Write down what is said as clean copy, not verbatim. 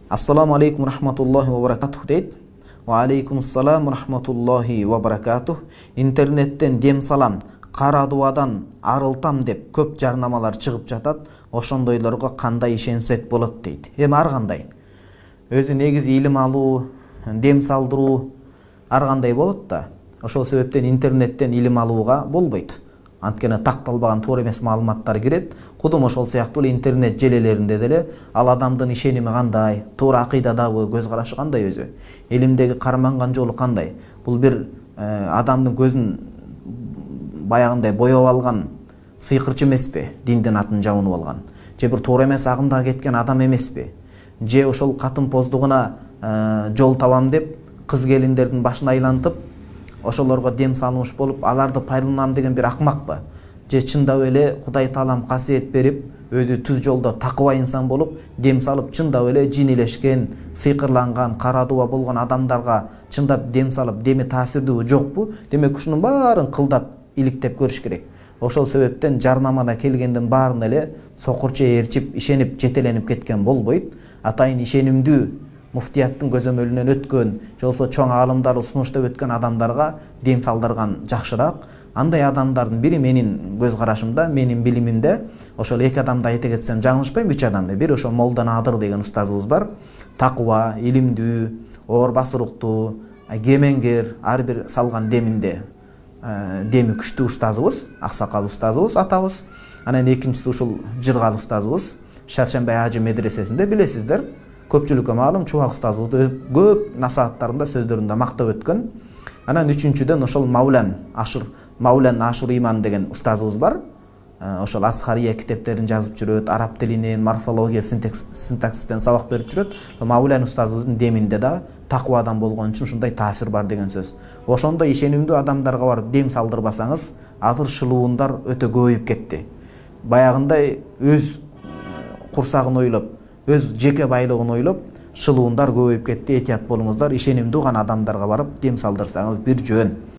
Ассаламу алейкум рахматуллахи ва баракатух дейт. Ва алейкум ассалам рахматуллахи ва баракатух. Интернеттен дем салам, кара дуадан арылтам деп көп жарнамалар чыгып жатат. Ошондойлорго кандай ишенсек болот дейт. Эми ар кандай? Өзү негизи илим алуу, дем салдыруу ар кандай болот да. Ошол себептен интернеттен илим алууга болбойт. Анткени такталбаган туура эмес маалыматтар кирет. Кудум ошол сыяктуу эле интернет желелеринде деле ал адамдын ишеними кандай, туура акыйдадагы көз карашы кандай өзү, илимдеги карманган жолу кандай. Бул бир адамдын көзүн баягындай боеп алган сыйкырчы эмеспи, диндин атын жабынып алган. Же бир туура эмес агымда кеткен адам эмеспи? Же ошол катын поздугуна жол табам деп кыз келиндердин башын айлантып ошолорго дем салмыш болуп, аларды пайдаланам деген бир акмакпы? Же чындап эле Кудай Таалам касиет берип, өзү түз жолдо такыба инсан болуп, дем салып, чындап эле жин илешкен, сыйкырланган, кара дуба болгон адамдарга чындап дем салып, деми таасирдүү жокпу? Демек ушунун баарын кылдап, иликтеп көрүш керек. Ошол себептен жарнамада келгендин баарын эле сокурча ээрчип, ишенип, жетеленип кеткен болбойт. Атайын ишенимдүү муфтияттын көзөмөлүнөн өткөн, жолсо чоң аалымдар сунуштап өткөн адамдарга дем салдырган жакшыраак. Андай адамдардын бири менин көз карашымда, менин билимимде, ошол эки адамды айта кетсем жаңылышпайм, 3 адамды. Бир ошол Молда Надыр деген устазыбыз бар. Такыба, илимдүү, оор басыруктуу, кемеңгер, ар бир салган деминде деми күчтүү устазыбыз, аксакал устазыбыз, атабыз. Анан экинчиси ушул Жыргал устазыбыз, Шаршембай Ажы медресесинде, билесиздер. Көпчүлүккө маалым, Чубак устазыбыз көп насааттарында, сөздөрүндө мактап өткөн. Анан үчүнчүдөн ошол Маулан Ашур Иман деген устазыбыз бар. Ошол Асхария китептерин жазып жүрөт, араб тилинен, морфология, синтаксистен сабак берип жүрөт. Маулан устазыбыздын деминде да такыбадан болгон үчүн ушундай таасир бар деген сөз. Ошондой ишенимдүү адамдарга барып дем салдырбасаңыз, азыр шылуундар өтө көбөйүп кетти. Баягындай өз курсагын ойлоп, өз жеке байлыгын ойлоп, шылуундар көбөйүп кетти. Этият болуңуздар, ишенимдүү гана адамдарга барып дем салдырсаңыз бир жөн.